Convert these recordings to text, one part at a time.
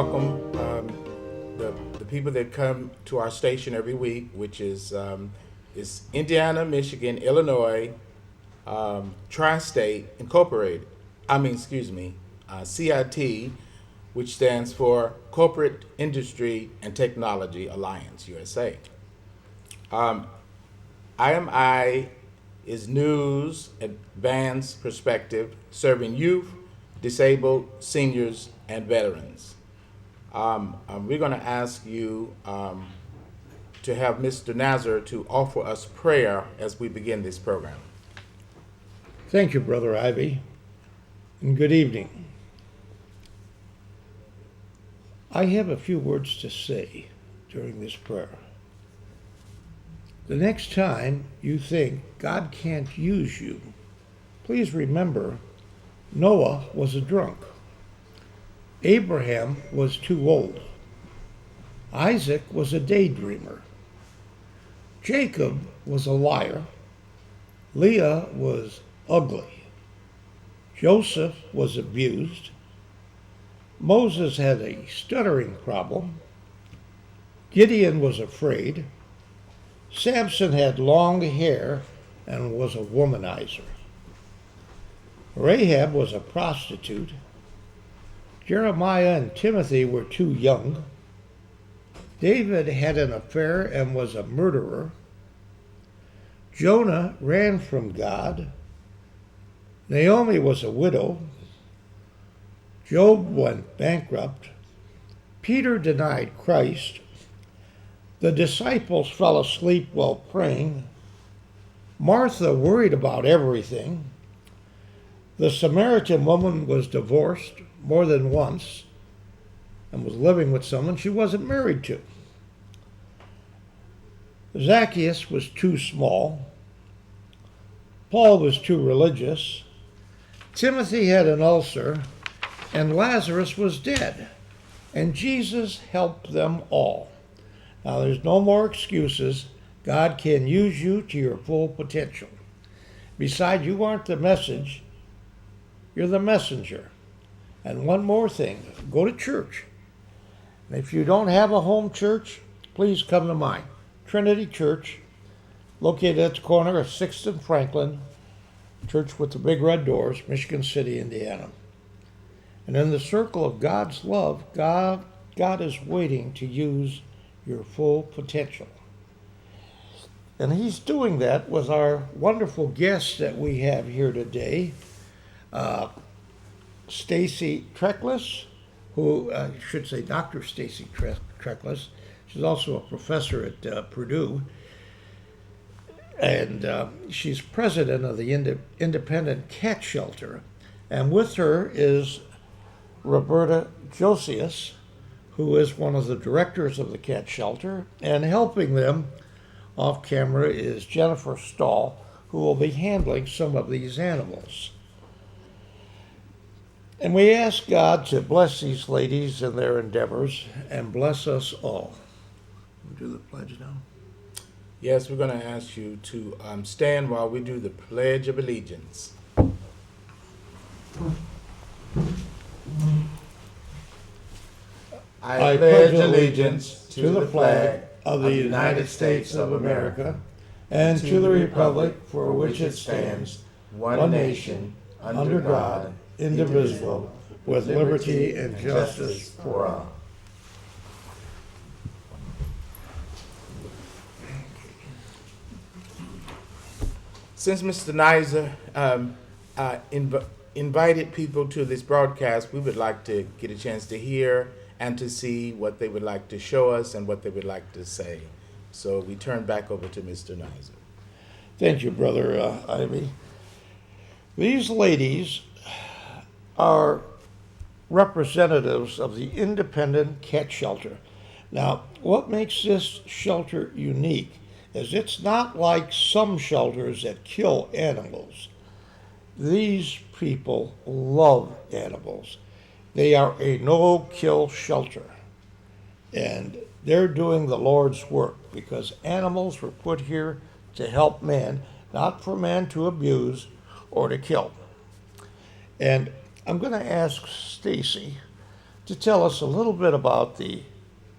welcome the people that come to our station every week, which is Indiana, Michigan, Illinois, Tri-State Incorporated. CIT, which stands for Corporate Industry and Technology Alliance, USA. IMI is news, advanced perspective, serving youth, disabled, seniors, and veterans. We're going to ask you to have Mr. Nazar to offer us prayer as we begin this program. Thank you, Brother Ivy, and good evening. I have a few words to say during this prayer. The next time you think God can't use you, please remember Noah was a drunk. Abraham was too old. Isaac was a daydreamer. Jacob was a liar. Leah was ugly. Joseph was abused. Moses had a stuttering problem. Gideon was afraid. Samson had long hair and was a womanizer. Rahab was a prostitute. Jeremiah and Timothy were too young. David had an affair and was a murderer. Jonah ran from God. Naomi was a widow. Job went bankrupt. Peter denied Christ. The disciples fell asleep while praying. Martha worried about everything. The Samaritan woman was divorced more than once and was living with someone she wasn't married to. Zacchaeus was too small. Paul was too religious. Timothy had an ulcer, and Lazarus was dead. And Jesus helped them all. Now, there's no more excuses. God can use you to your full potential. Besides, you aren't the message, you're the messenger. And one more thing, go to church. And if you don't have a home church, please come to mine. Trinity Church, located at the corner of 6th and Franklin, church with the big red doors, Michigan City, Indiana. And in the circle of God's love, God is waiting to use your full potential. And he's doing that with our wonderful guests that we have here today. Stacy Treckless, who I should say Dr. Stacy Treckless. She's also a professor at Purdue. And she's president of the Independent Cat Shelter. And with her is Roberta Josias, who is one of the directors of the cat shelter, and helping them off camera is Jennifer Stahl, who will be handling some of these animals. And we ask God to bless these ladies in their endeavors and bless us all. We'll do the pledge now. Yes, we're going to ask you to stand while we do the Pledge of Allegiance. I pledge allegiance to the flag of the United States of America and to the republic for which it stands, one nation, under God, indivisible, with liberty and justice for all. Since Mr. Nizer invited people to this broadcast, we would like to get a chance to hear and to see what they would like to show us and what they would like to say. So we turn back over to Mr. Nizer. Thank you, Brother Ivy. These ladies are representatives of the Independent Cat Shelter. Now, what makes this shelter unique is it's not like some shelters that kill animals. These people love animals. They are a no-kill shelter, and they're doing the Lord's work because animals were put here to help man, not for man to abuse or to kill. And I'm going to ask Stacy to tell us a little bit about the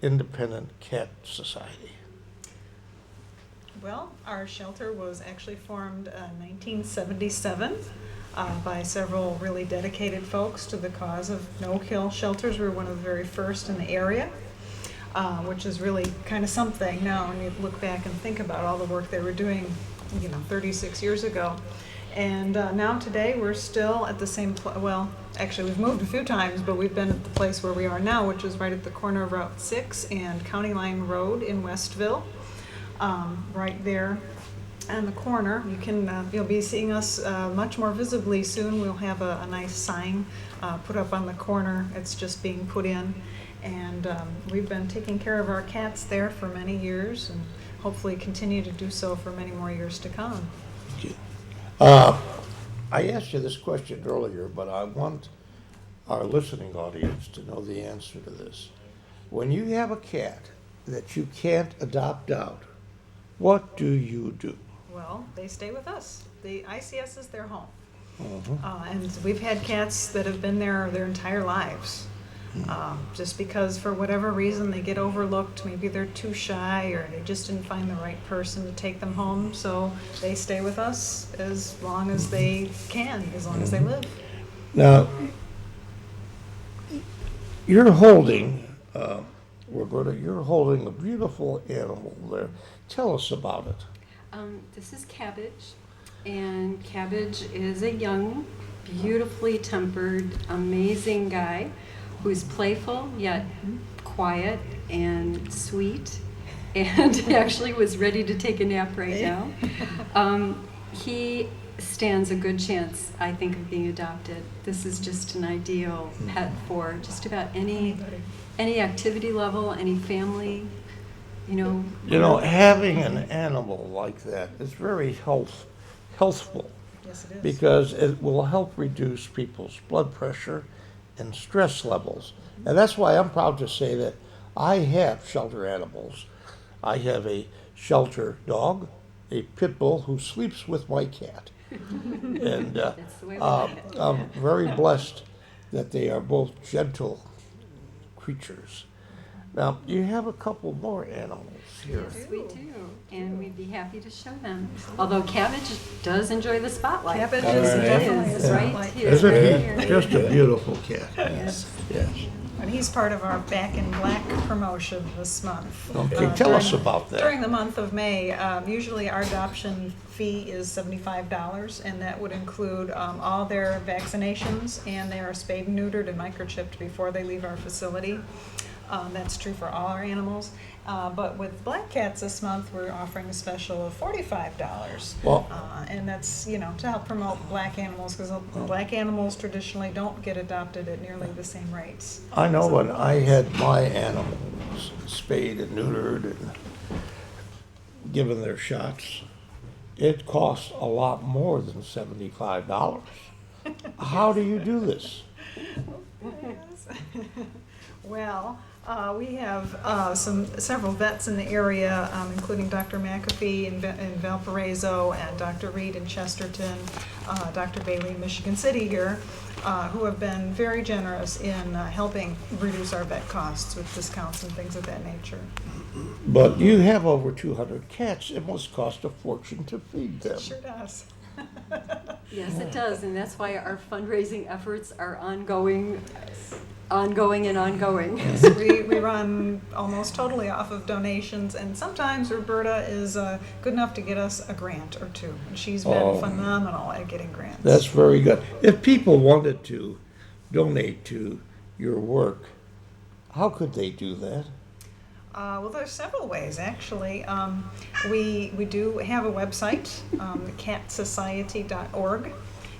Independent Cat Society. Well, our shelter was actually formed in 1977 by several really dedicated folks to the cause of no-kill shelters. We were one of the very first in the area, which is really kind of something now when you look back and think about all the work they were doing, 36 years ago. And now today we're still at the same well, actually we've moved a few times, but we've been at the place where we are now, which is right at the corner of Route 6 and County Line Road in Westville. Right there on the corner. You'll be seeing us much more visibly soon. We'll have a nice sign put up on the corner. It's just being put in. And we've been taking care of our cats there for many years and hopefully continue to do so for many more years to come. I asked you this question earlier, but I want our listening audience to know the answer to this. When you have a cat that you can't adopt out, what do you do? Well, they stay with us. The ICS is their home. And we've had cats that have been there their entire lives. Just because for whatever reason they get overlooked, maybe they're too shy or they just didn't find the right person to take them home, so they stay with us as long as they can, as long as they live. Now, you're holding, Roberta, you're holding a beautiful animal there. Tell us about it. This is Cabbage, and Cabbage is a young, beautifully tempered, amazing guy who's playful yet quiet and sweet, and actually was ready to take a nap right now. He stands a good chance, I think, of being adopted. This is just an ideal pet for just about any activity level, any family. Having an animal like that is very healthful. Yes, it is. Because it will help reduce people's blood pressure and stress levels. And that's why I'm proud to say that I have shelter animals. I have a shelter dog, a pit bull who sleeps with my cat. And That's the way we like it. I'm very blessed that they are both gentle creatures. Now, you have a couple more animals here. Yes, we do, and we'd be happy to show them. Although Cabbage does enjoy the spotlight. Cabbage All is right. definitely a Is right spotlight. here. Isn't Right he here. just a beautiful cat? Yes. Yes. And he's part of our Back in Black promotion this month. Okay, tell us about that. During the month of May, usually our adoption fee is $75, and that would include all their vaccinations, and they are spayed and neutered and microchipped before they leave our facility. That's true for all our animals. But with black cats this month, we're offering a special of $45. Well- And that's, to help promote black animals, because black animals traditionally don't get adopted at nearly the same rates. I know when I had my animals spayed and neutered and given their shots, it cost a lot more than $75. How do you do this? Well, we have several vets in the area, including Dr. McAfee in Valparaiso and Dr. Reed in Chesterton, Dr. Bailey in Michigan City here, who have been very generous in helping reduce our vet costs with discounts and things of that nature. But you have over 200 cats. It must cost a fortune to feed them. It sure does. Yes, it does, and that's why our fundraising efforts are ongoing and ongoing. We run almost totally off of donations, and sometimes Roberta is good enough to get us a grant or two, and she's been phenomenal at getting grants. That's very good. If people wanted to donate to your work, how could they do that? Well, there's several ways, actually. We do have a website, catsociety.org,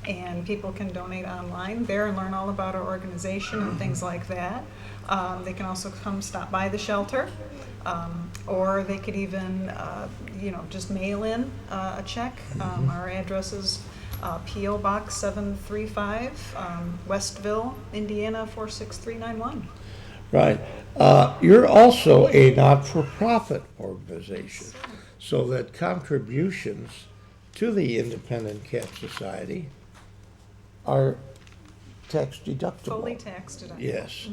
and people can donate online there and learn all about our organization and things like that. They can also come stop by the shelter, or they could even, just mail in a check. Our address is P.O. Box 735, Westville, Indiana 46391. Right. You're also a not-for-profit organization, so that contributions to the Independent Cat Society are tax deductible. Fully tax deductible. Yes.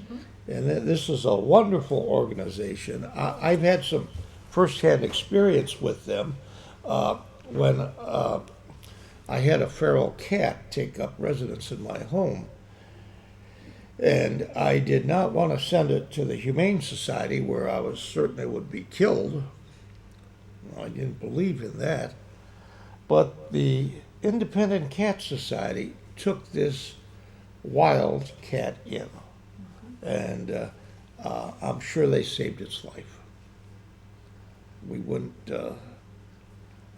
And this is a wonderful organization. I've had some firsthand experience with them when I had a feral cat take up residence in my home. And I did not want to send it to the Humane Society where I was certain it would be killed. I didn't believe in that. But the Independent Cat Society took this wild cat in. And I'm sure they saved its life. We wouldn't,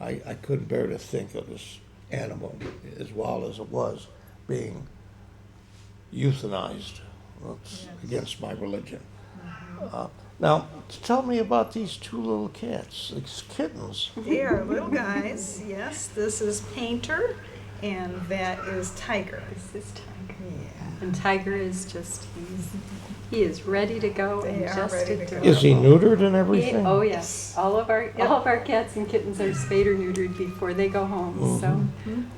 I couldn't bear to think of this animal, as wild as it was, being euthanized. That's against my religion. Now, tell me about these two little cats, these kittens. They are little guys, yes. This is Painter, and that is Tiger. This is Tiger. Yeah. And Tiger is just, he is ready to go They and are just ready to adorable. go. Is he neutered and everything? Oh yes, all of our cats and kittens are spayed or neutered before they go home. So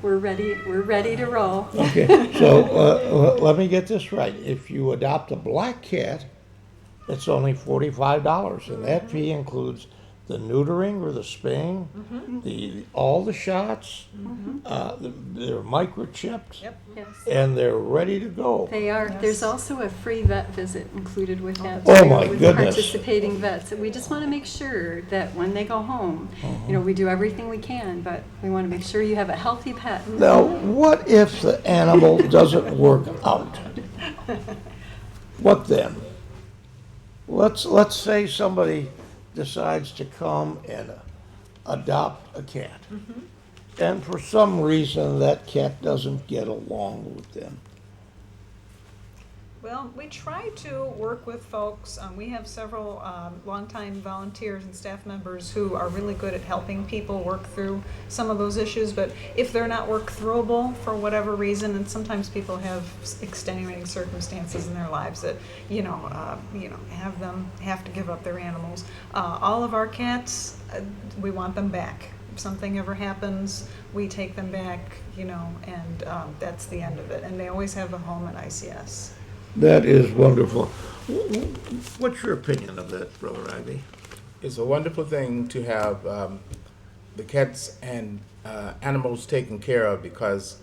we're ready to roll. Okay, so let me get this right. If you adopt a black cat, it's only $45, and that fee includes the neutering or the spaying, all the shots, they're microchipped, Yep. Yes. and they're ready to go. They are. Yes. There's also a free vet visit included with that. Oh, too, my with goodness. Participating vets. We just want to make sure that when they go home, we do everything we can, but we want to make sure you have a healthy pet. Now, what if the animal doesn't work out? What then? Let's say somebody decides to come and adopt a cat. And for some reason, that cat doesn't get along with them. Well, we try to work with folks. We have several longtime volunteers and staff members who are really good at helping people work through some of those issues. But if they're not work throughable for whatever reason, and sometimes people have extenuating circumstances in their lives that have them have to give up their animals. All of our cats, we want them back. If something ever happens, we take them back, and that's the end of it. And they always have a home at ICS. That is wonderful. What's your opinion of that, Brother Ivy? It's a wonderful thing to have the cats and animals taken care of because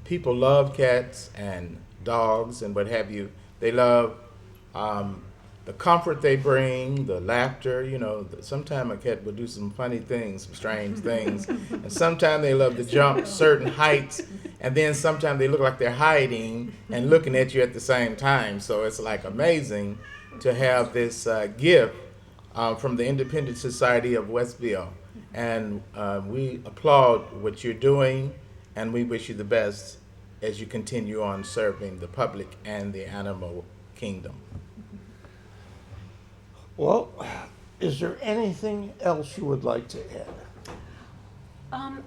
people love cats and dogs and what have you. They love the comfort they bring, the laughter. Sometimes a cat will do some funny things, some strange things. And sometimes they love to jump certain heights. And then sometimes they look like they're hiding and looking at you at the same time. So it's like amazing to have this gift from the Independent Society of Westville. And we applaud what you're doing, and we wish you the best as you continue on serving the public and the animal kingdom. Well, is there anything else you would like to add?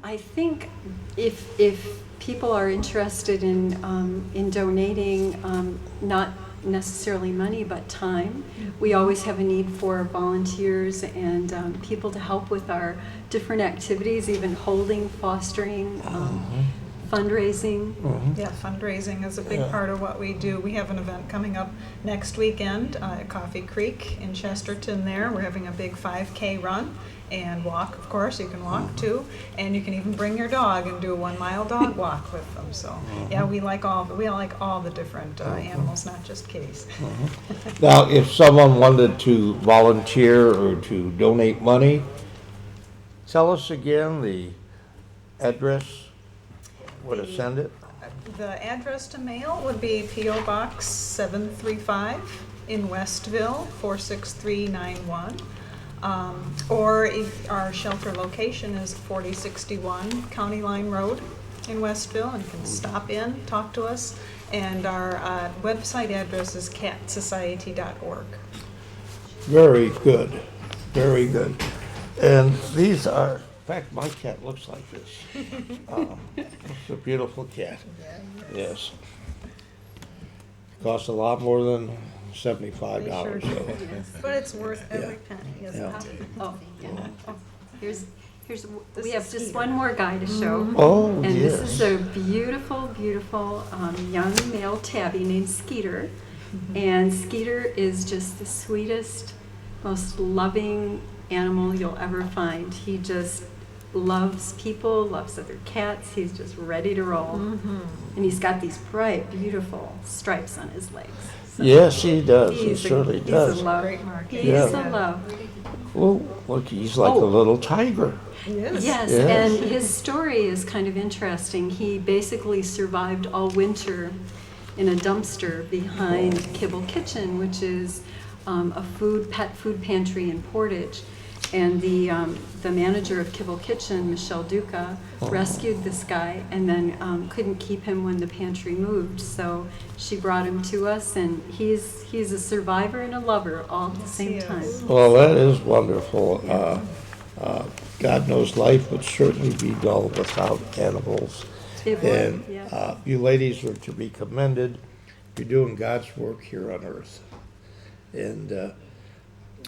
I think if people are interested in donating, not necessarily money but time, we always have a need for volunteers and people to help with our different activities, even holding, fostering, fundraising. Yeah, fundraising is a big part of what we do. We have an event coming up next weekend at Coffee Creek in Chesterton there. We're having a big 5K run and walk, of course. You can walk too. And you can even bring your dog and do a 1 mile dog walk with them. So yeah, we like all the different animals, not just kitties. Now, if someone wanted to volunteer or to donate money, tell us again the address where to send it. The address to mail would be P.O. Box 735 in Westville, 46391. Or if our shelter location is 4061 County Line Road in Westville, and you can stop in, talk to us. And our website address is catsociety.org. Very good, very good. And these are, in fact, my cat looks like this. It's a beautiful cat. Yes. Costs a lot more than $75. So. But it's worth every penny, isn't Yeah. it? Oh, yeah. Oh, Here's, This we is have just Skeeter. one more guy to show. Oh, And yes. this is a beautiful, beautiful young male tabby named Skeeter. And Skeeter is just the sweetest, most loving animal you'll ever find. He just loves people, loves other cats. He's just ready to roll. And he's got these bright, beautiful stripes on his legs. So Yes, he does. He he's certainly he's does. a love. Great mark. He's Yeah. a love. Oh, look, he's like a Oh. little tiger. Yes. Yes, Yes. and his story is kind of interesting. He basically survived all winter in a dumpster behind Kibble Kitchen, which is a pet food pantry in Portage. And the manager of Kibble Kitchen, Michelle Duca, rescued this guy and then couldn't keep him when the pantry moved. So she brought him to us, and he's a survivor and a lover all at the same Yes, he time. is. Well, that is wonderful. God knows life would certainly be dull without animals. It would, And yes. you ladies are to be commended. You're doing God's work here on earth. And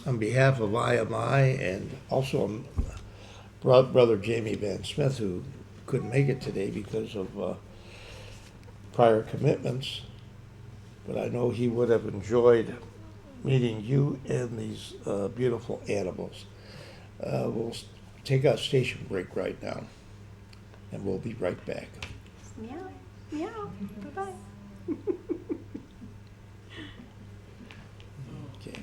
on behalf of IMI and also Brother Jamie Van Smith, who couldn't make it today because of prior commitments, but I know he would have enjoyed meeting you and these beautiful animals. We'll take a station break right now, and we'll be right back. Meow, meow, bye-bye. Okay.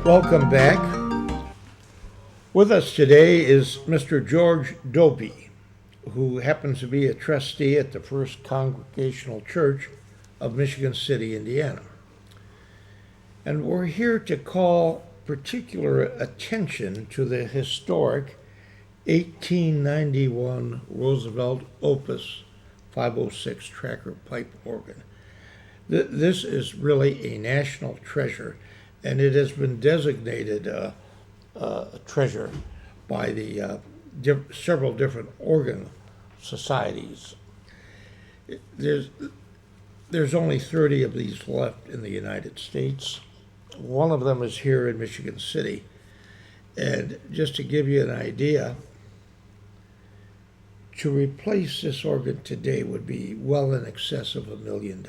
Welcome back. With us today is Mr. George Dobie, who happens to be a trustee at the First Congregational Church of Michigan City, Indiana. And we're here to call particular attention to the historic 1891 Roosevelt Opus 506 Tracker Pipe Organ. This is really a national treasure, and it has been designated a treasure by the several different organ societies. There's only 30 of these left in the United States. One of them is here in Michigan City. And just to give you an idea, to replace this organ today would be well in excess of $1 million.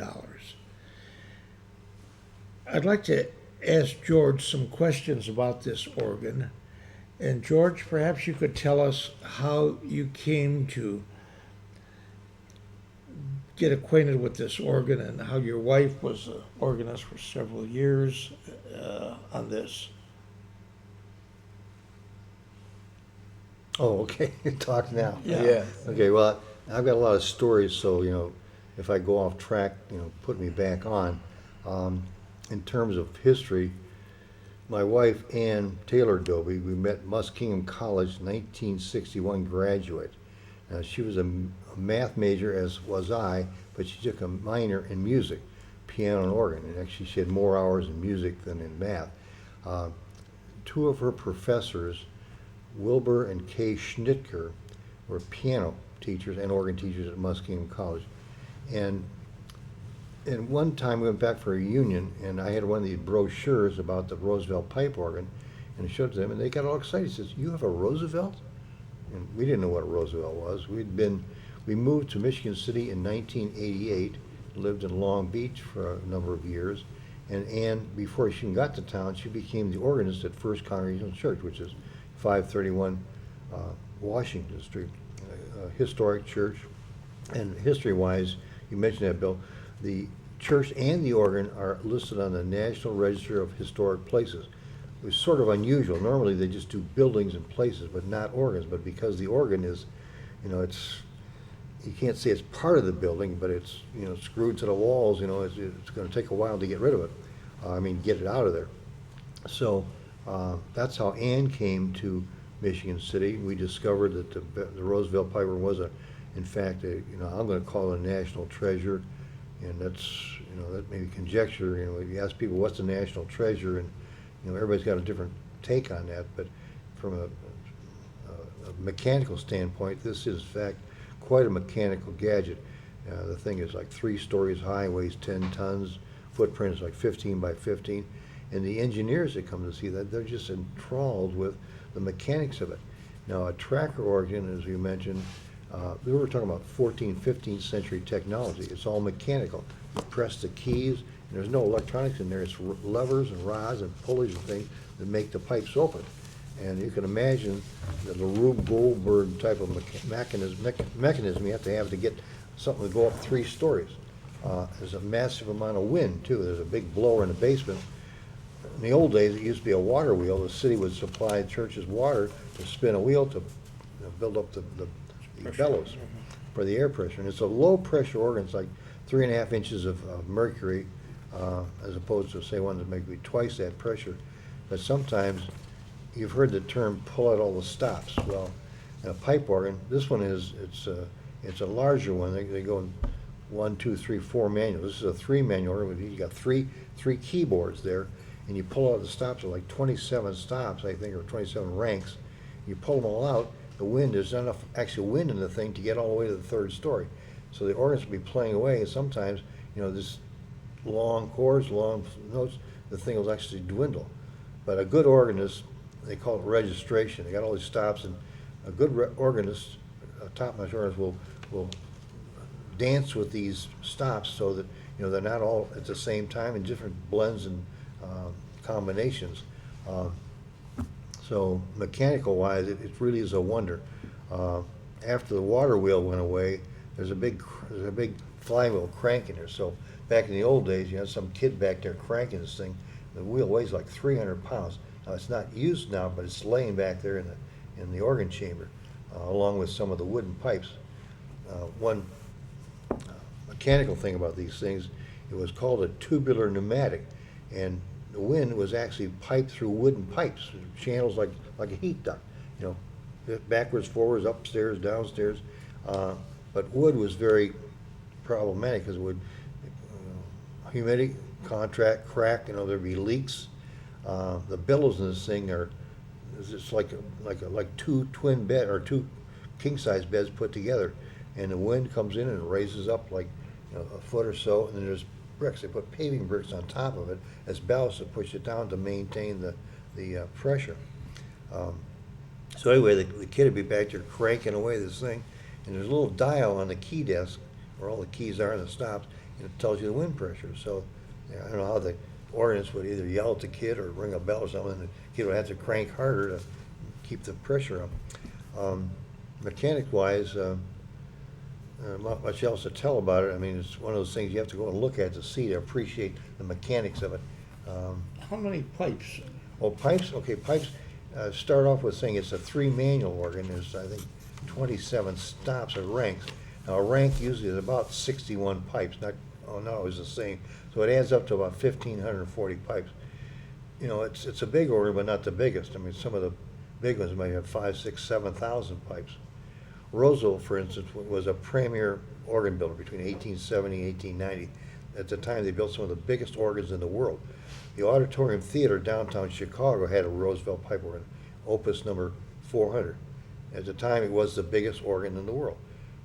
I'd like to ask George some questions about this organ. And George, perhaps you could tell us how you came to get acquainted with this organ and how your wife was an organist for several years on this. Oh, okay. Talk now. Yeah. Yes. Okay, well, I've got a lot of stories, so, if I go off track, put me back on. In terms of history, my wife, Ann Taylor Dobie, we met Muskingum College, 1961 graduate. Now, she was a math major, as was I, but she took a minor in music, piano and organ, and actually she had more hours in music than in math. Two of her professors, Wilbur and Kay Schnitker, were piano teachers and organ teachers at Muskingum College. And one time we went back for a reunion, and I had one of these brochures about the Roosevelt Pipe Organ, and I showed it to them, and they got all excited. He says, "You have a Roosevelt?" And we didn't know what a Roosevelt was. We moved to Michigan City in 1988, lived in Long Beach for a number of years, And Ann, before she even got to town, she became the organist at First Congregational Church, which is 531 Washington Street, a historic church. And history-wise, you mentioned that, Bill, the church and the organ are listed on the National Register of Historic Places. It was sort of unusual. Normally, they just do buildings and places, but not organs. But because the organ is, you can't say it's part of the building, but it's, screwed to the walls, it's going to take a while to get rid of it. Get it out of there. So that's how Ann came to Michigan City. We discovered that the Roosevelt Pipe Organ was in fact, I'm going to call it a national treasure, and that's, that may be conjecture. You ask people what's a national treasure, and everybody's got a different take on that. But from a mechanical standpoint, this is in fact quite a mechanical gadget. The thing is like 3 stories high, weighs 10 tons, footprint is like 15 by 15, and the engineers that come to see that, they're just enthralled with the mechanics of it. Now, a tracker organ, as you mentioned, we were talking about 14th, 15th century technology. It's all mechanical. You press the keys, and there's no electronics in there. It's levers and rods and pulleys and things that make the pipes open. And you can imagine the Rube Goldberg type of mechanism you have to get something to go up 3 stories. There's a massive amount of wind, too. There's a big blower in the basement. In the old days, it used to be a water wheel. The city would supply churches water to spin a wheel to build up the bellows for the air pressure. And it's a low-pressure organ. It's like 3.5 inches of mercury, as opposed to, say, one that may be twice that pressure. But sometimes, you've heard the term pull out all the stops. Well, in a pipe organ, this one it's a larger one. They go in 1, 2, 3, 4 manual. This is a 3 manual organ. You got three keyboards there, and you pull out the stops. Are like 27 stops, I think, or 27 ranks. You pull them all out. The wind, there's not enough actual wind in the thing to get all the way to the 3rd story. So the organs will be playing away, and sometimes, this long chords, long notes, the thing will actually dwindle. But a good organist, they call it registration. They got all these stops, and a good organist, a top-notch organist, will dance with these stops so that they're not all at the same time in different blends and combinations. So mechanical-wise, it really is a wonder. After the water wheel went away, there's a big flywheel crank in there. So back in the old days, you had some kid back there cranking this thing. The wheel weighs like 300 pounds. Now, it's not used now, but it's laying back there in the organ chamber, along with some of the wooden pipes. One mechanical thing about these things, it was called a tubular pneumatic, and the wind was actually piped through wooden pipes, channels like a heat duct, backwards, forwards, upstairs, downstairs. But wood was very problematic because it would humidity, crack, there'd be leaks. The billows in this thing are just like 2 twin bed or 2 king-size beds put together, and the wind comes in and it raises up like a foot or so, and then there's bricks. They put paving bricks on top of it as ballast to push it down to maintain the pressure. So anyway, the kid would be back there cranking away this thing, and there's a little dial on the key desk where all the keys are and the stops, and it tells you the wind pressure. So I don't know how the organist would either yell at the kid or ring a bell or something, and the kid would have to crank harder to keep the pressure up. Mechanic-wise, not much else to tell about it. It's one of those things you have to go and look at to see, to appreciate the mechanics of it. How many pipes? Well, pipes, okay, pipes start off with saying it's a 3 manual organ. There's, I think, 27 stops or ranks. Now, a rank usually is about 61 pipes, not always the same. So it adds up to about 1,540 pipes. It's a big organ, but not the biggest. Some of the big ones might have 5,000, 6,000, 7,000 pipes. Roosevelt, for instance, was a premier organ builder between 1870 and 1890. At the time, they built some of the biggest organs in the world. The Auditorium Theater downtown Chicago had a Roosevelt Pipe Organ, Opus number 400. At the time, it was the biggest organ in the world.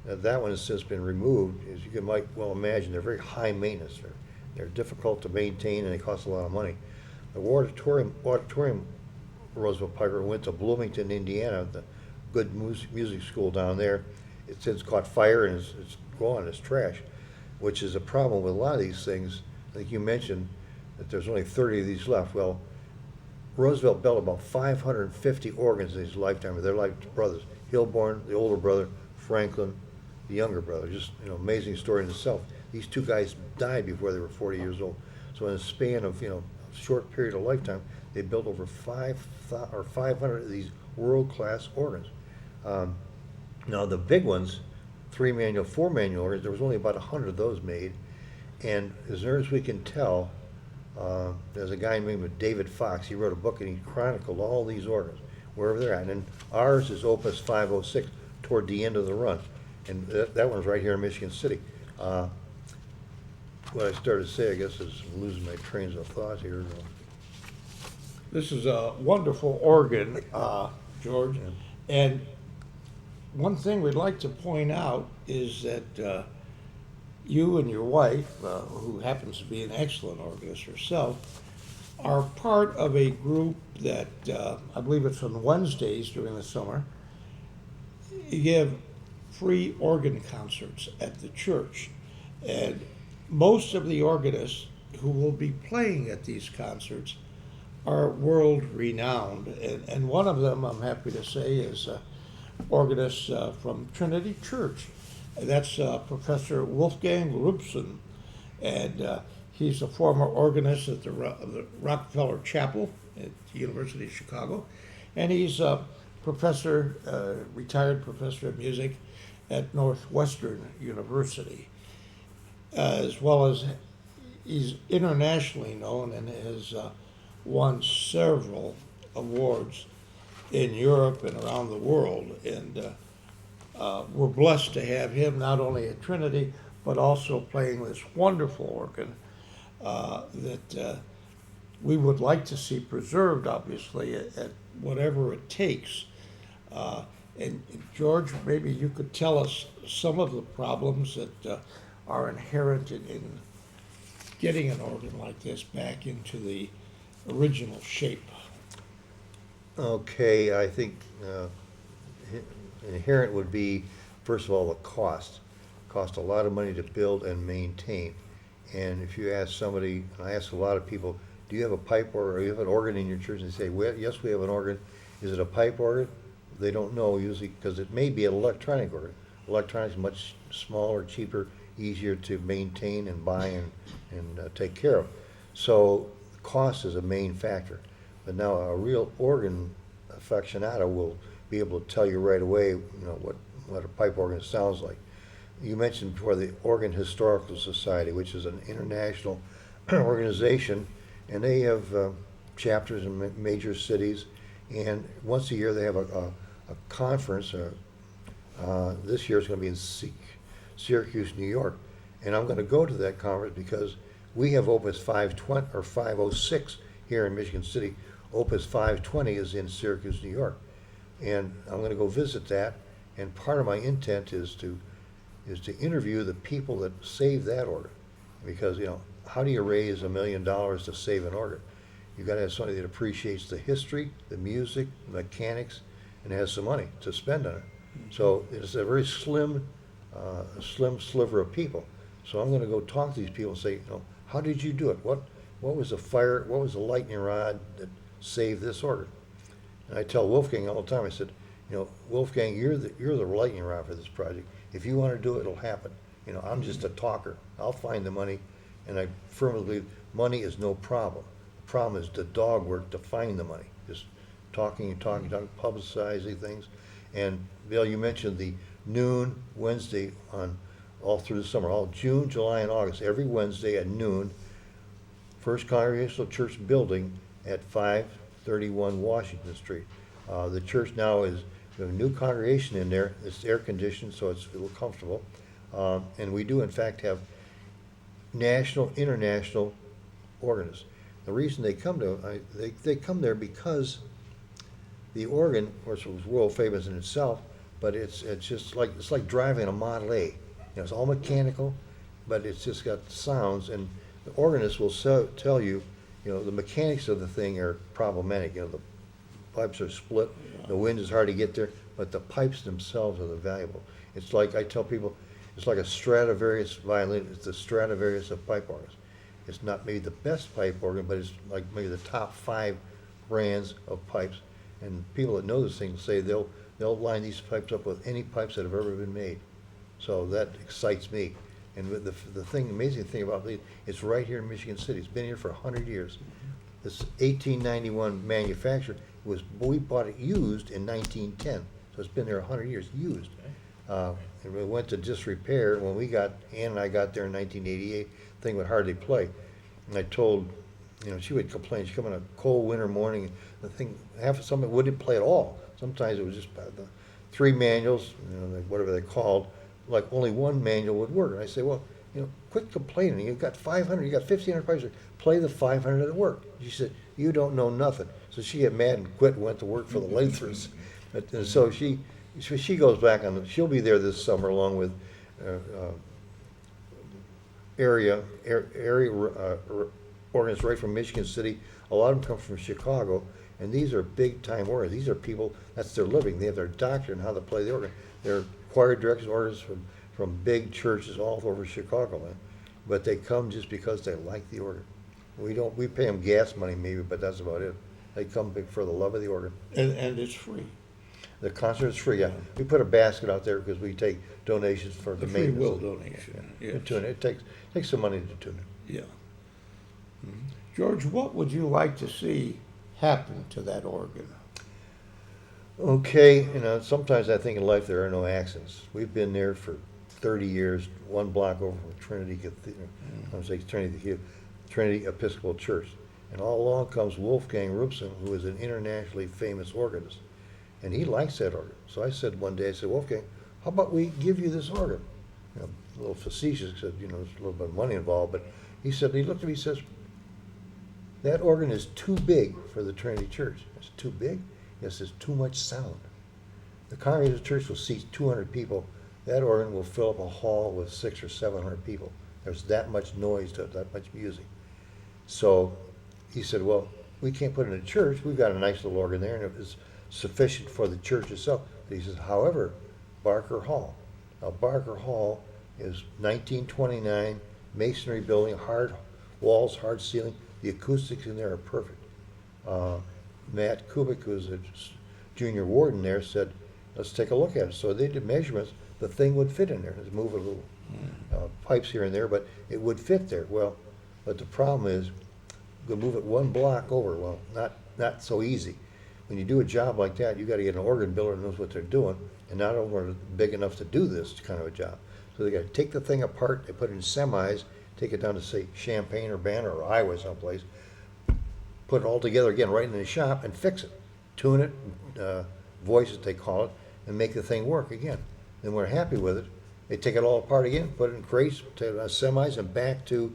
Now, that one has since been removed. As you might well imagine, they're very high maintenance. They're difficult to maintain, and they cost a lot of money. The Auditorium Roosevelt Pipe Organ went to Bloomington, Indiana, the good music school down there. It's since caught fire and it's gone, it's trash, which is a problem with a lot of these things. I think you mentioned that there's only 30 of these left. Well, Roosevelt built about 550 organs in his lifetime. They're like brothers. Hilborn, the older brother, Franklin, the younger brother. Just, amazing story in itself. These two guys died before they were 40 years old. So in a span of, a short period of lifetime, they built over 500 of these world-class organs. Now the big ones, 3-manual, 4-manual organs, there was only about 100 of those made. And as near as we can tell, there's a guy named David Fox. He wrote a book and he chronicled all these organs, wherever they're at. And ours is Opus 506, toward the end of the run. And that one's right here in Michigan City. What I started to say, I guess, is losing my trains of thought here. This is a wonderful organ, George. And one thing we'd like to point out is that you and your wife, who happens to be an excellent organist herself, are part of a group that I believe it's on Wednesdays during the summer. You give free organ concerts at the church. And most of the organists who will be playing at these concerts are world renowned. And one of them, I'm happy to say, is organist from Trinity Church. That's Professor Wolfgang Rupson. And he's a former organist at the Rockefeller Chapel at the University of Chicago. And he's a professor, retired professor of music at Northwestern University. As well as he's internationally known and has won several awards in Europe and around the world. And we're blessed to have him not only at Trinity, but also playing this wonderful organ that we would like to see preserved, obviously, at whatever it takes. And George, maybe you could tell us some of the problems that are inherent in getting an organ like this back into the original shape. Okay, I think inherent would be, first of all, the cost. Cost a lot of money to build and maintain. And if you ask somebody, and I ask a lot of people, do you have a pipe organ, or you have an organ in your church? And they say, well, yes, we have an organ. Is it a pipe organ? They don't know usually, because it may be an electronic organ. Electronic is much smaller, cheaper, easier to maintain and buy and take care of. So cost is a main factor. But now a real organ aficionado will be able to tell you right away, what a pipe organ sounds like. You mentioned before the Organ Historical Society, which is an international organization, and they have chapters in major cities. And once a year they have a conference. This year it's going to be in Syracuse, New York, and I'm going to go to that conference because we have Opus 520 or 506 here in Michigan City. Opus 520 is in Syracuse, New York, and I'm going to go visit that. And part of my intent is to interview the people that saved that organ, because how do you raise $1 million to save an organ? You've got to have somebody that appreciates the history, the music, the mechanics, and has some money to spend on it. So it's a very slim sliver of people. So I'm going to go talk to these people and say, how did you do it? What was the fire? What was the lightning rod that saved this organ? And I tell Wolfgang all the time. I said, Wolfgang, you're the lightning rod for this project. If you want to do it, it'll happen. I'm just a talker. I'll find the money, and I firmly believe money is no problem. The problem is the dog work to find the money. Just talking, publicizing things. And Bill, you mentioned the noon Wednesday on all through the summer, all June, July, and August, every Wednesday at noon, First Congregational Church building at 531 Washington Street. The church now we have a new congregation in there. It's air conditioned, so it's a little comfortable. And we do, in fact, have national, international organists. The reason they come they come there because the organ, of course, was world famous in itself, but it's just like driving a Model A. It's all mechanical, but it's just got sounds, and the organist will tell you, the mechanics of the thing are problematic. The pipes are split, the wind is hard to get there, but the pipes themselves are the valuable. It's like I tell people, it's like a Stradivarius violin. It's the Stradivarius of pipe organs. It's not maybe the best pipe organ, but it's like maybe the top 5 brands of pipes. And people that know this thing say they'll line these pipes up with any pipes that have ever been made. So that excites me. And with the amazing thing about it, it's right here in Michigan City. It's been here for 100 years. This 1891 manufacture we bought it used in 1910. So it's been there 100 years, used. And we went to disrepair. When Ann and I got there in 1988, the thing would hardly play. And I told, she would complain. She'd come on a cold winter morning, the thing, something wouldn't play at all. Sometimes it was just the 3 manuals, whatever they're called, like only 1 manual would work. And I say, well, quit complaining. You've got 500, you got 1,500 pipes. Play the 500 that'll work. She said, you don't know nothing. So she got mad and quit and went to work for the Lathers. But, so she goes back she'll be there this summer along with area organs right from Michigan City. A lot of them come from Chicago, and these are big time organs. These are people, that's their living. They have their doctrine how to play the organ. They're choir directors, organs from big churches all over Chicago, man. But they come just because they like the organ. We pay them gas money maybe, but that's about it. They come for the love of the organ. And it's free. The concert is free, yeah. We put a basket out there because we take donations for the The free maintenance. will donation, yes. Tune it. It takes some money to tune it. Yeah. Mhm. George, what would you like to see happen to that organ? Okay, sometimes I think in life there are no accidents. We've been there for 30 years, 1 block over from Trinity Cathedral, Trinity Episcopal Church. And all along comes Wolfgang Rupson, who is an internationally famous organist. And he likes that organ. So I said one day, Wolfgang, how about we give you this organ? A little facetious, because, there's a little bit of money involved, but he looked at me, he says, that organ is too big for the Trinity Church. It's too big? Yes, there's too much sound. The Congregational Church will seat 200 people. That organ will fill up a hall with 600 or 700 people. There's that much noise to it, that much music. So he said, well, we can't put it in a church. We've got a nice little organ there, and it was sufficient for the church itself. But he says, however, Barker Hall. Now, Barker Hall is 1929, masonry building, hard walls, hard ceiling. The acoustics in there are perfect. Matt Kubik, who's a junior warden there, said, let's take a look at it. So they did measurements. The thing would fit in there. Let's move a little pipes here and there, but it would fit there. Well, but the problem is, we'll move it 1 block over. Well, not so easy. When you do a job like that, you got to get an organ builder that knows what they're doing, and not only are big enough to do this kind of a job. So they got to take the thing apart, they put it in semis, take it down to, say, Champaign or Banner or Iowa someplace, put it all together again right in the shop and fix it. Tune it, voice it, they call it, and make the thing work again. Then we're happy with it. They take it all apart again, put it in crates, take it on semis, and back to,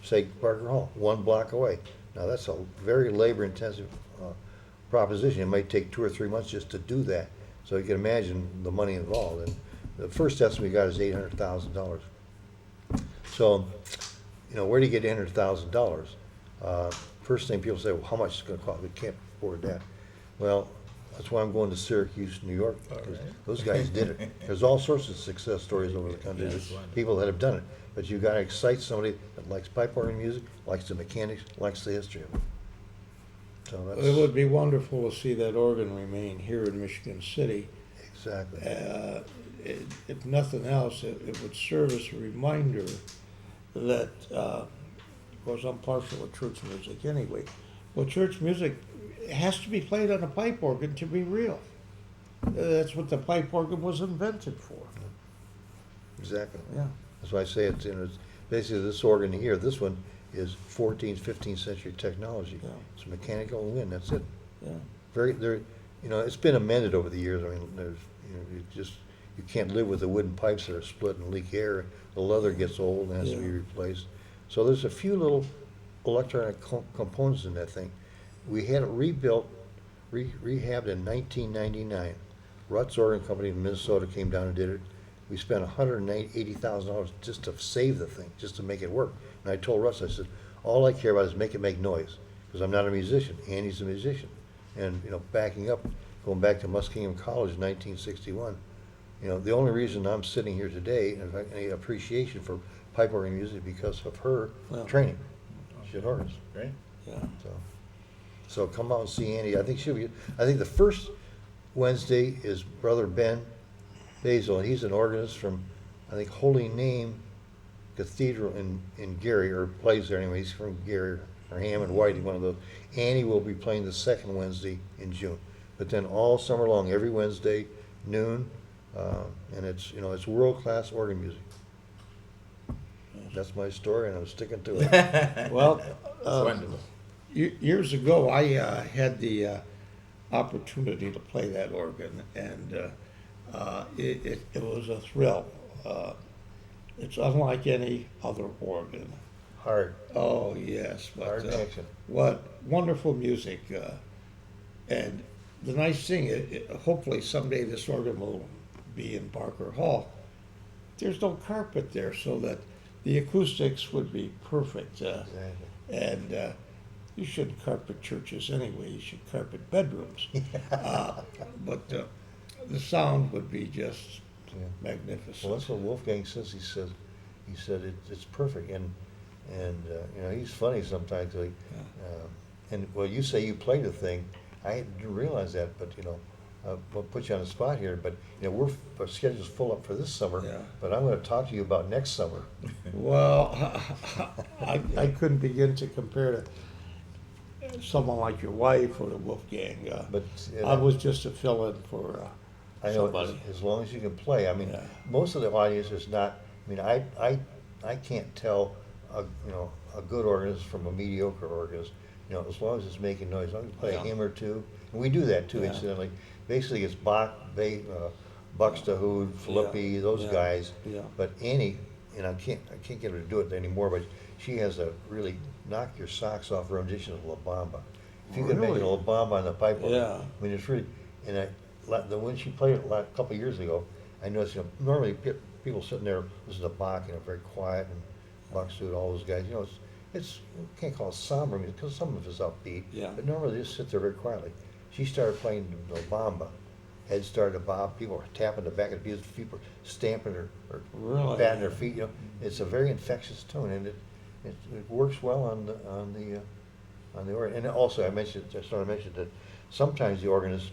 say, Barker Hall, 1 block away. Now, that's a very labor-intensive proposition. It might take 2 or 3 months just to do that. So you can imagine the money involved. And the first estimate we got is $800,000. So, where do you get $800,000? First thing people say, well, how much is it going to cost? We can't afford that. Well, that's why I'm going to Syracuse, New York, because those guys did it. There's all sorts of success stories over the country, people that have done it. But you've got to excite somebody that likes pipe organ music, likes the mechanics, likes the history of it. So that's It would be wonderful to see that organ remain here in Michigan City. exactly. If nothing else, it would serve as a reminder that, of course, I'm partial to church music anyway. Well, church music has to be played on a pipe organ to be real. That's what the pipe organ was invented for. Exactly. Yeah. That's why I say it's basically this organ here. This one is 14th, 15th century technology. Yeah. It's mechanical and wind. That's it. Yeah. It's been amended over the years. I mean, you can't live with the wooden pipes that are split and leak air. The leather gets old and has to be replaced. So there's a few little electronic components in that thing. We had it rebuilt, rehabbed in 1999. Rutt's Organ Company in Minnesota came down and did it. We spent $180,000 just to save the thing, just to make it work. And I told Russ, I said, all I care about is make it make noise, because I'm not a musician. Andy's a musician. And, backing up, going back to Muskingum College in 1961, the only reason I'm sitting here today, and if I have any appreciation for pipe organ music, because of her training. Michigan organist, right? Yeah. So come out and see Annie. I think the first Wednesday is Brother Ben Basil, and he's an organist from, I think, Holy Name Cathedral in Gary, or plays there anyway. He's from Gary, or Hammond Whiting, one of those. Annie will be playing the second Wednesday in June. But then all summer long, every Wednesday, noon, and it's world-class organ music. That's my story, and I'm sticking to it. Well, It's wonderful. years ago, I had the opportunity to play that organ, and it was a thrill. It's unlike any other organ. Hard, Oh, yes, hard but action. what wonderful music. And the nice thing, hopefully someday this organ will be in Barker Hall. There's no carpet there, so that the acoustics would be perfect. Exactly. And you shouldn't carpet churches anyway, you should carpet bedrooms. But the sound would be just Yeah. magnificent. Well, that's what Wolfgang says. He said it's perfect, and he's funny sometimes. Like, and well, you say you played the thing. I didn't realize that, but I'll put you on the spot here. But our schedule's full up for this summer. Yeah. But I'm going to talk to you about next summer. Well, I couldn't begin to compare to someone like your wife or the Wolfgang. But I was just a fill-in for I know somebody. as long as you can play. I mean, Yeah. most of the audience is not. I mean, I can't tell a good organist from a mediocre organist. As long as it's making noise, I can play a Yeah. hymn or two, and we do that too. Yeah. Incidentally, basically it's Bach, Buxtehude, Philippi, Yeah. those Yeah. guys. Yeah. But Annie, and I can't get her to do it anymore. But she has a really knock your socks off rendition of La Bamba. If you can Really? imagine La Bamba on the pipe organ, Yeah. I mean it's really. And when she played it a couple of years ago, I noticed normally people sitting there listening to Bach, very quiet, and Buxtehude, all those guys. It's you can't call it somber music because some of it's upbeat. Yeah. But normally they just sit there very quietly. She started playing the Bamba. Head started to bob. People were tapping the back of the pews. People were stamping or Really? patting their feet. It's a very infectious tone, and it works well on the organ. And also, I started to mention that sometimes the organist,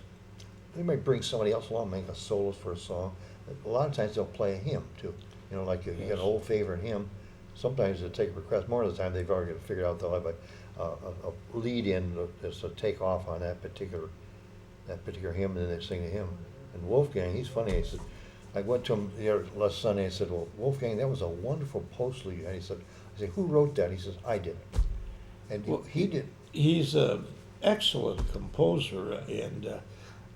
they might bring somebody else along, make a solo for a song. A lot of times they'll play a hymn too. Like if you got an old favorite hymn, sometimes they'll take a request. More of the time they've already figured out they'll have a lead in that's a take off on that particular hymn, and then they sing the hymn. And Wolfgang, he's funny. I said, I went to him last Sunday. I said, "Well, Wolfgang, that was a wonderful postlude." And I said, "Who wrote that?" He says, "I did." And Well, he did. He's an excellent composer, and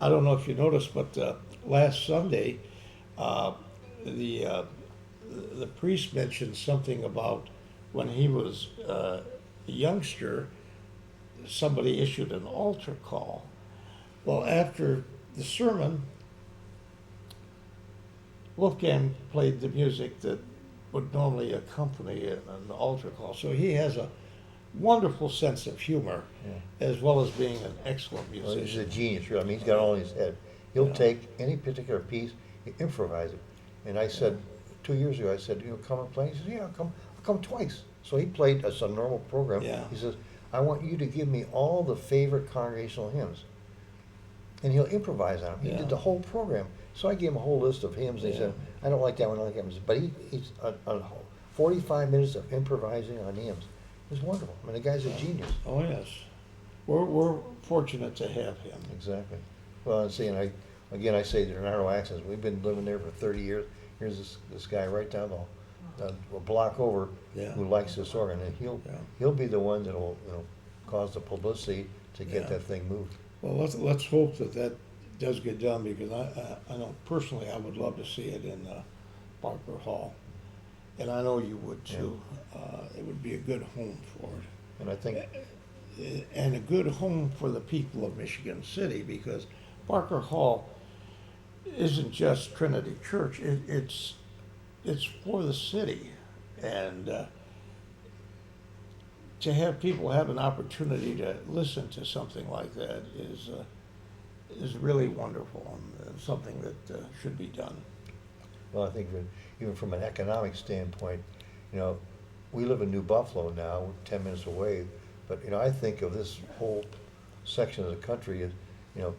I don't know if you noticed, but last Sunday, the priest mentioned something about when he was a youngster, somebody issued an altar call. Well, after the sermon, Wolfgang played the music that would normally accompany an altar call. So he has a wonderful sense of humor, as well as being an excellent Well, he's a musician. genius, really. I mean, he's got it all in his head. He'll Yeah. take any particular piece, improvise it. And I said, 2 years ago, I said, come and play? He said, yeah, I'll come twice. So he played as a normal program. Yeah. He says, I want you to give me all the favorite congregational hymns. And he'll improvise on them. He Yeah. did the whole program. So I gave him a whole list of hymns. And he said, I don't like that one, I don't like that one. But he's on 45 minutes of improvising on hymns. It's wonderful. I mean, the guy's a genius. Oh, yes. We're fortunate to have him. Exactly. Well, and see, and I say there are no accents. We've been living there for 30 years. Here's this guy right down a block over Yeah. who likes this organ, and he'll be the one that'll cause the publicity to get Yeah. that thing moved. Well, let's hope that does get done, because I know personally I would love to see it in Barker Hall. And I know you would too. It would be a good home for it. And I think And a good home for the people of Michigan City, because Barker Hall isn't just Trinity Church. It's for the city, and to have people have an opportunity to listen to something like that is really wonderful, and something that should be done. well, I think that even from an economic standpoint, we live in New Buffalo now, we're 10 minutes away, but, I think of this whole section of the country as,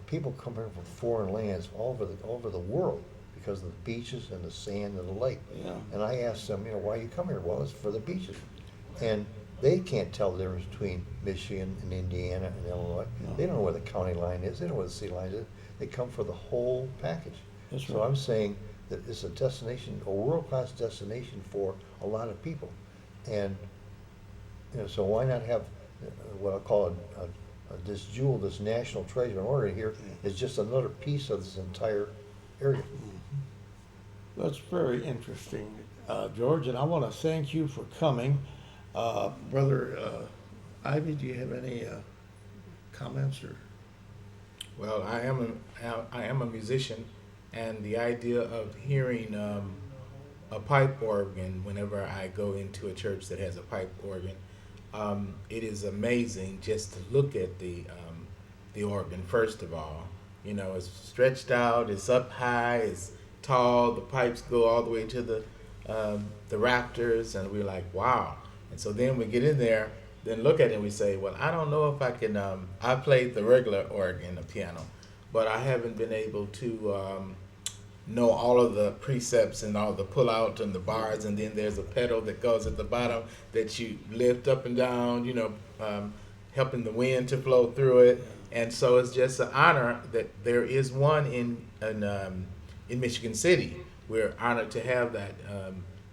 people come here from foreign lands all over the world because of the beaches and the sand and the lake. Yeah. And I asked them, why you come here? Well, it's for the beaches. And they can't tell the difference between Michigan and Indiana and Illinois. No. They don't know where the county line is. They don't know where the city line is. They come for the whole package. That's So right. I'm saying that it's a destination, a world-class destination for a lot of people. And, so why not have what I call this jewel, this national treasure in Oregon here is just another piece of this entire area. That's very interesting, George, and I want to thank you for coming. Brother Ivy, do you have any comments or? Well, I am a musician, and the idea of hearing a pipe organ whenever I go into a church that has a pipe organ, it is amazing just to look at the organ. First of all, it's stretched out, it's up high, it's tall. The pipes go all the way to the rafters, and we're like, wow. And so then we get in there, then look at it, and we say, well, I don't know if I can. I played the regular organ, the piano, but I haven't been able to know all of the precepts and all the pull out and the bars, and then there's a pedal that goes at the bottom that you lift up and down, helping the wind to flow through it. And so it's just an honor that there is one in Michigan City. We're honored to have that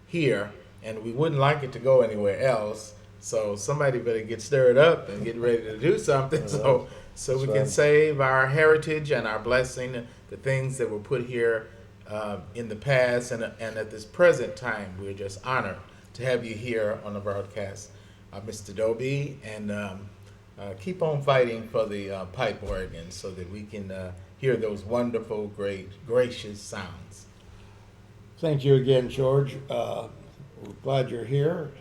here, and we wouldn't like it to go anywhere else. So somebody better get stirred up and get ready to do something so we can save our heritage and our blessing, the things that were put here in the past and at this present time. We're just honored to have you here on the broadcast, Mr. Dobie, and keep on fighting for the pipe organ so that we can hear those wonderful, great, gracious sounds. Thank you again, George. We're glad you're here.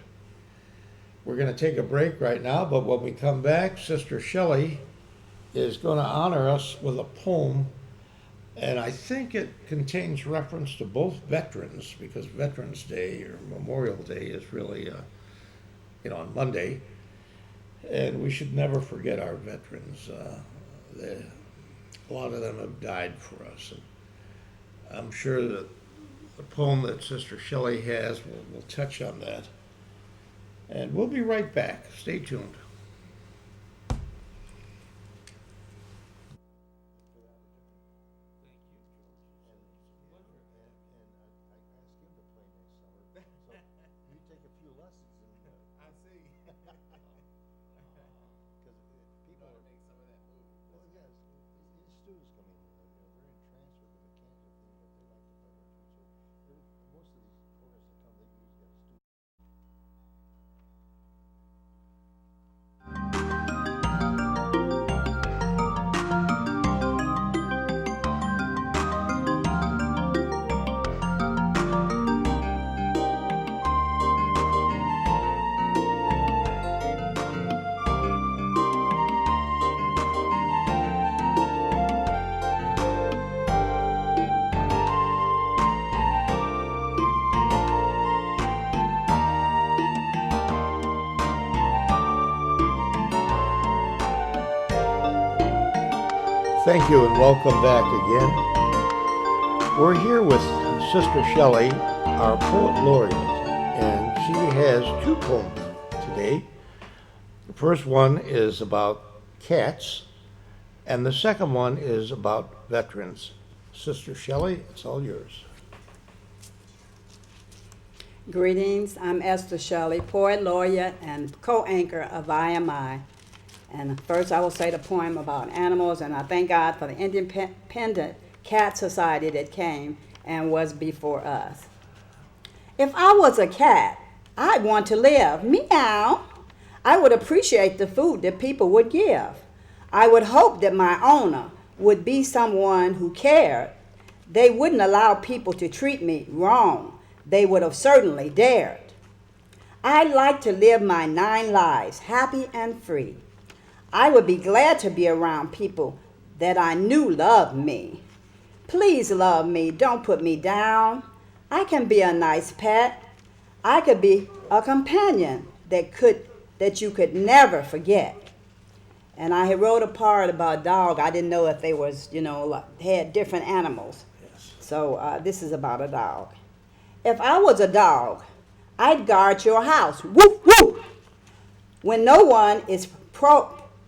We're going to take a break right now, but when we come back, Sister Shelley is going to honor us with a poem, and I think it contains reference to both veterans, because Veterans Day or Memorial Day is really, on Monday, and we should never forget our veterans. A lot of them have died for us, and I'm sure that the poem that Sister Shelley has will touch on that. And we'll be right back. Stay tuned. Thank you and welcome back again. We're here with Sister Shelley, our poet laureate, and she has two poems today. The first one is about cats, and the second one is about veterans. Sister Shelley, it's all yours. Greetings, I'm Esther Shelley, poet laureate and co-anchor of IMI. And first I will say the poem about animals, and I thank God for the independent cat society that came and was before us. If I was a cat, I'd want to live. Meow. I would appreciate the food that people would give. I would hope that my owner would be someone who cared. They wouldn't allow people to treat me wrong. They would have certainly dared. I'd like to live my 9 lives happy and free. I would be glad to be around people that I knew loved me. Please love me, don't put me down. I can be a nice pet. I could be a companion that you could never forget. And I had wrote a part about dog. I didn't know if they was, had different animals. So this is about a dog. If I was a dog, I'd guard your house. Whoop, whoop. When no one is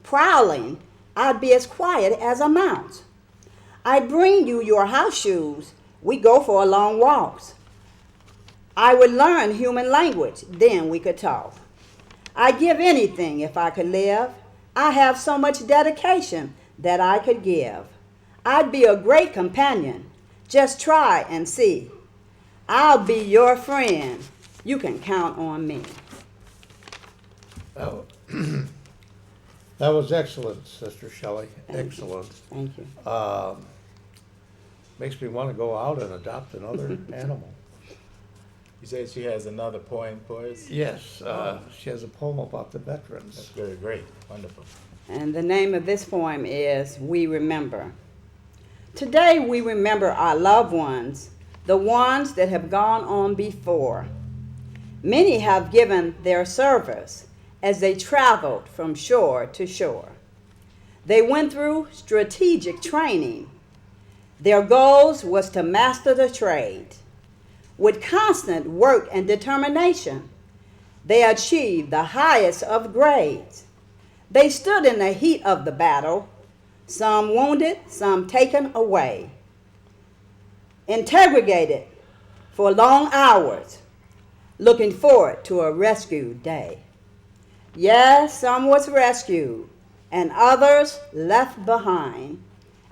prowling, I'd be as quiet as a mouse. I'd bring you your house shoes. We go for long walks. I would learn human language. Then we could talk. I'd give anything if I could live. I have so much dedication that I could give. I'd be a great companion. Just try and see. I'll be your friend. You can count on me. Oh, that was excellent, Sister Shelley. Excellent. Thank you. Makes me want to go out and adopt another animal. You said she has another poem for us? Yes, she has a poem about the That's veterans. very great. Wonderful. And the name of this poem is We Remember. Today we remember our loved ones, the ones that have gone on before. Many have given their service as they traveled from shore to shore. They went through strategic training. Their goals was to master the trade. With constant work and determination, they achieved the highest of grades. They stood in the heat of the battle, some wounded, some taken away. Interrogated for long hours, looking forward to a rescue day. Yes, some was rescued, and others left behind.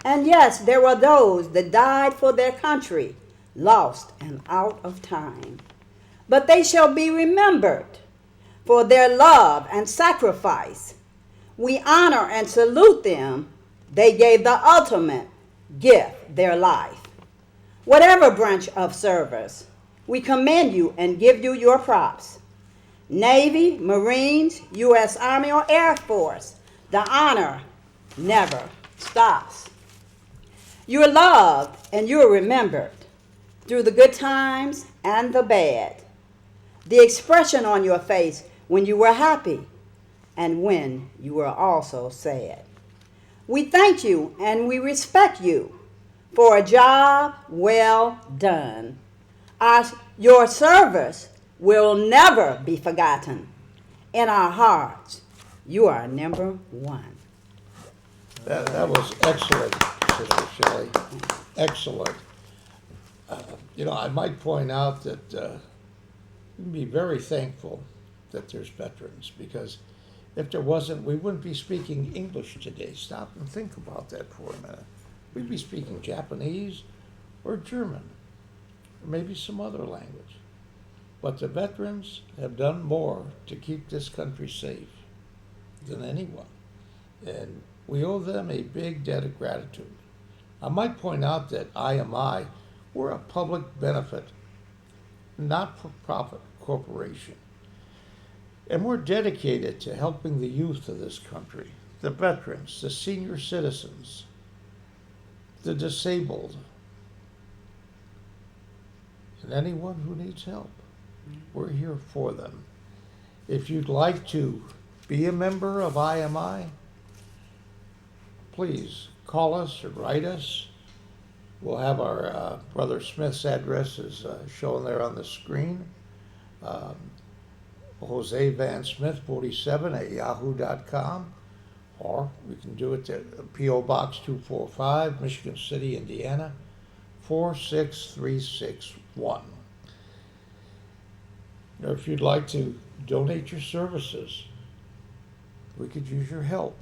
And yes, there were those that died for their country, lost and out of time. But they shall be remembered for their love and sacrifice. We honor and salute them. They gave the ultimate gift, their life. Whatever branch of service, we commend you and give you your props. Navy, Marines, U.S. Army, or Air Force, the honor never stops. You're loved and you're remembered through the good times and the bad. The expression on your face when you were happy and when you were also sad. We thank you and we respect you for a job well done. Your service will never be forgotten. In our hearts, you are number one. That was excellent, Sister Shelley. Excellent. I might point out that we can be very thankful that there's veterans, because if there wasn't, we wouldn't be speaking English today. Stop and think about that for a minute. We'd be speaking Japanese or German, or maybe some other language. But the veterans have done more to keep this country safe than anyone. And we owe them a big debt of gratitude. I might point out that IMI, we're a public benefit, not-for-profit corporation. And we're dedicated to helping the youth of this country, the veterans, the senior citizens, the disabled, and anyone who needs help. We're here for them. If you'd like to be a member of IMI, please call us or write us. We'll have our Brother Smith's address is shown there on the screen. Jose Van Smith 47 at yahoo.com, or we can do it at P.O. Box 245, Michigan City, Indiana 46361. Or if you'd like to donate your services, we could use your help.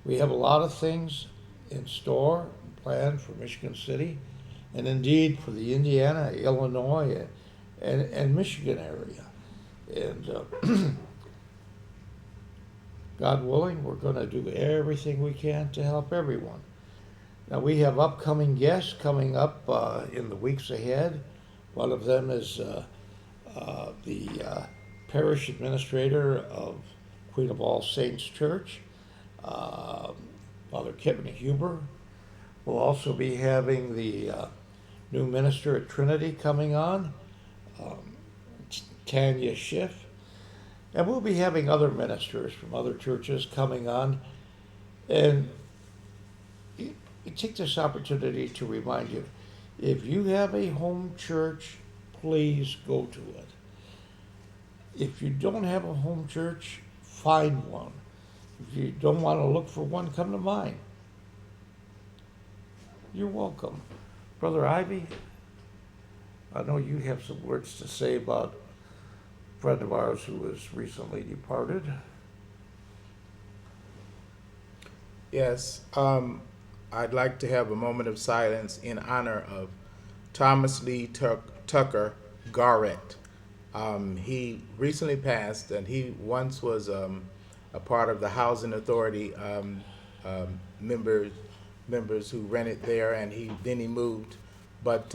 We have a lot of things in store and planned for Michigan City, and indeed for the Indiana, Illinois, and Michigan area. And God willing, we're going to do everything we can to help everyone. Now, we have upcoming guests coming up in the weeks ahead. One of them is the parish administrator of Queen of All Saints Church, Father Kevin Huber. We'll also be having the new minister at Trinity coming on. Tanya Schiff. And we'll be having other ministers from other churches coming on. And I take this opportunity to remind you, if you have a home church, please go to it. If you don't have a home church, find one. If you don't want to look for one, come to mine. You're welcome. Brother Ivy, I know you have some words to say about a friend of ours who was recently departed. Yes, I'd like to have a moment of silence in honor of Thomas Lee Tucker Garrett. He recently passed, and he once was a part of the Housing Authority members who rented there, and then he moved. But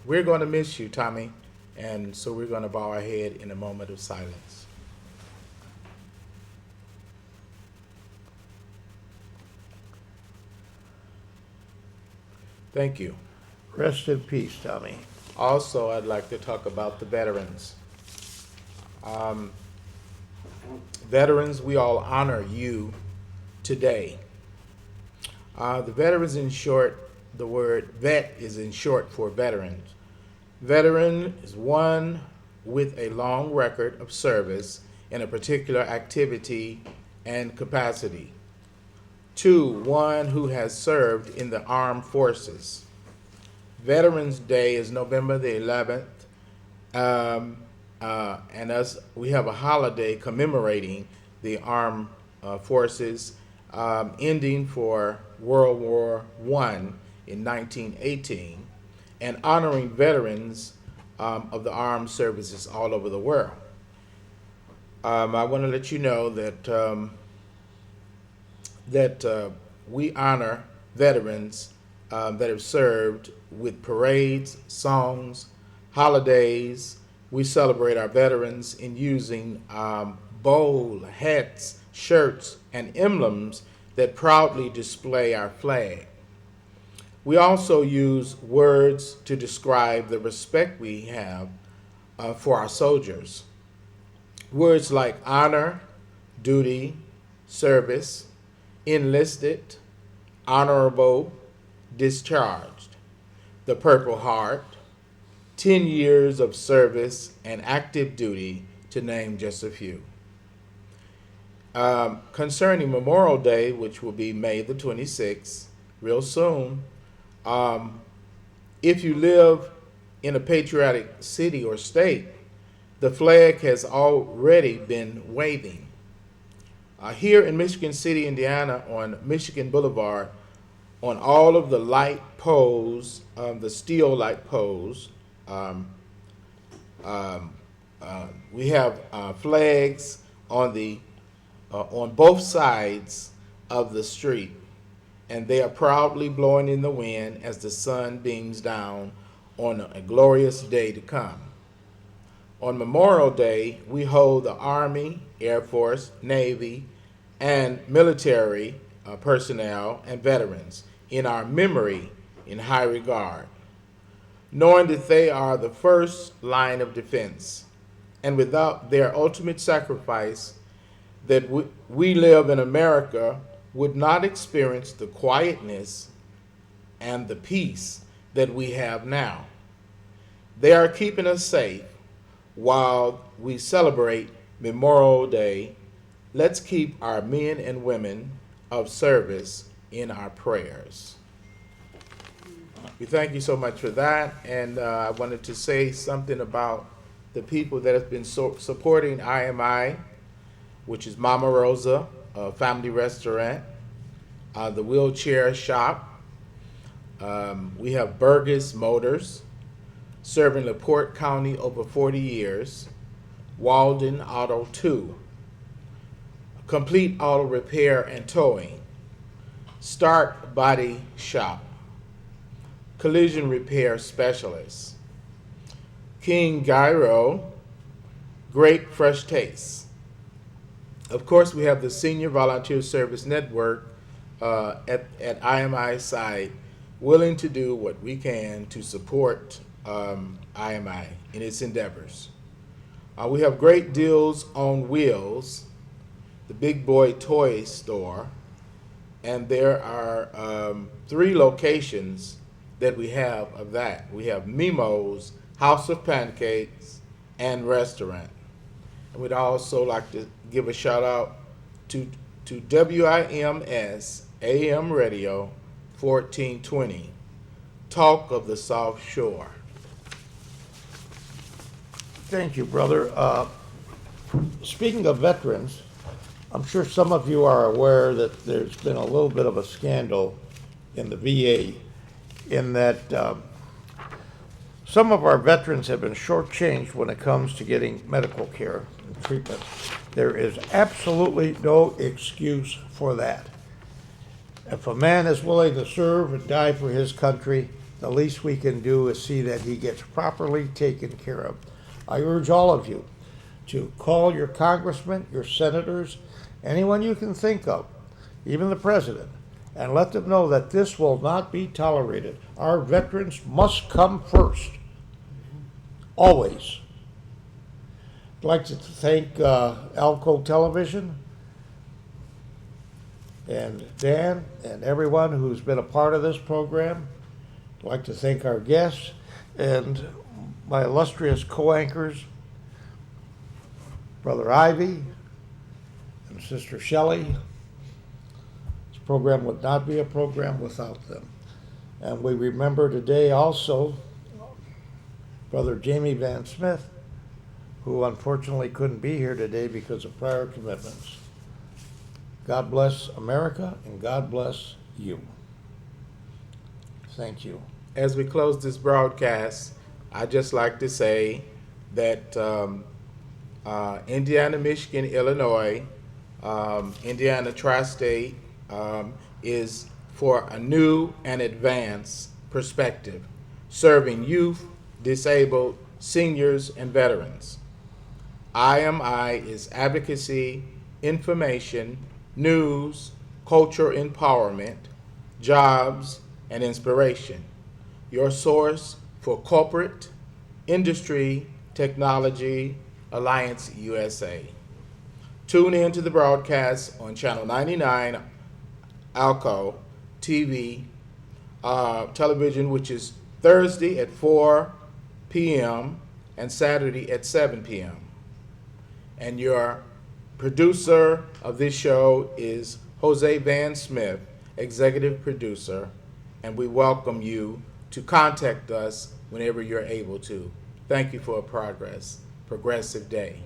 we're going to miss you, Tommy, and so we're going to bow our head in a moment of silence. Thank you. Rest in peace, Tommy. Also, I'd like to talk about the veterans. Veterans, we all honor you today. The veterans, in short, the word vet is in short for veterans. Veteran is one with a long record of service in a particular activity and capacity. 2, one who has served in the armed forces. Veterans Day is November the 11th, and we have a holiday commemorating the armed forces ending for World War I in 1918 and honoring veterans of the armed services all over the world. I want to let you know that we honor veterans that have served with parades, songs, holidays. We celebrate our veterans in using bold hats, shirts, and emblems that proudly display our flag. We also use words to describe the respect we have for our soldiers. Words like honor, duty, service, enlisted, honorable, discharged, the Purple Heart, 10 years of service and active duty, to name just a few. Concerning Memorial Day, which will be May the 26th, real soon, if you live in a patriotic city or state, the flag has already been waving. Here in Michigan City, Indiana, on Michigan Boulevard, on all of the light poles, the steel light poles, we have flags on both sides of the street, and they are proudly blowing in the wind as the sun beams down on a glorious day to come. On Memorial Day, we hold the Army, Air Force, Navy, and military personnel and veterans in our memory in high regard, knowing that they are the first line of defense, and without their ultimate sacrifice, that we live in America would not experience the quietness and the peace that we have now. They are keeping us safe while we celebrate Memorial Day. Let's keep our men and women of service in our prayers. We thank you so much for that, and I wanted to say something about the people that have been supporting IMI, which is Mama Rosa, a family restaurant, the wheelchair shop. We have Burgess Motors, serving LaPorte County over 40 years, Walden Auto 2, Complete Auto Repair and Towing, Start Body Shop, Collision Repair Specialist, King Gyro, Great Fresh Taste. Of course, we have the Senior Volunteer Service Network at IMI side, willing to do what we can to support IMI in its endeavors. We have great deals on wheels, the big boy toy store, and there are 3 locations that we have of that. We have Mimo's, House of Pancakes, and Restaurant. And we'd also like to give a shout out to WIMS AM Radio 1420, Talk of the South Shore. Thank you, brother. Speaking of veterans, I'm sure some of you are aware that there's been a little bit of a scandal in the VA in that some of our veterans have been shortchanged when it comes to getting medical care and treatment. There is absolutely no excuse for that. If a man is willing to serve and die for his country, the least we can do is see that he gets properly taken care of. I urge all of you to call your congressmen, your senators, anyone you can think of, even the president, and let them know that this will not be tolerated. Our veterans must come first, always. I'd like to thank Alco Television and Dan and everyone who's been a part of this program. I'd like to thank our guests and my illustrious co-anchors, Brother Ivy and Sister Shelley. This program would not be a program without them. And we remember today also Brother Jamie Van Smith, who unfortunately couldn't be here today because of prior commitments. God bless America and God bless you. Thank you. As we close this broadcast, I'd just like to say that Indiana, Michigan, Illinois, Indiana Tri-State is for a new and advanced perspective, serving youth, disabled, seniors, and veterans. IMI is advocacy, information, news, culture empowerment, jobs, and inspiration. Your source for corporate, industry, technology, Alliance USA. Tune in to the broadcast on Channel 99, Alco TV, television, which is Thursday at 4 p.m. and Saturday at 7 p.m. And your producer of this show is Jose Van Smith, executive producer, and we welcome you to contact us whenever you're able to. Thank you for a progressive day.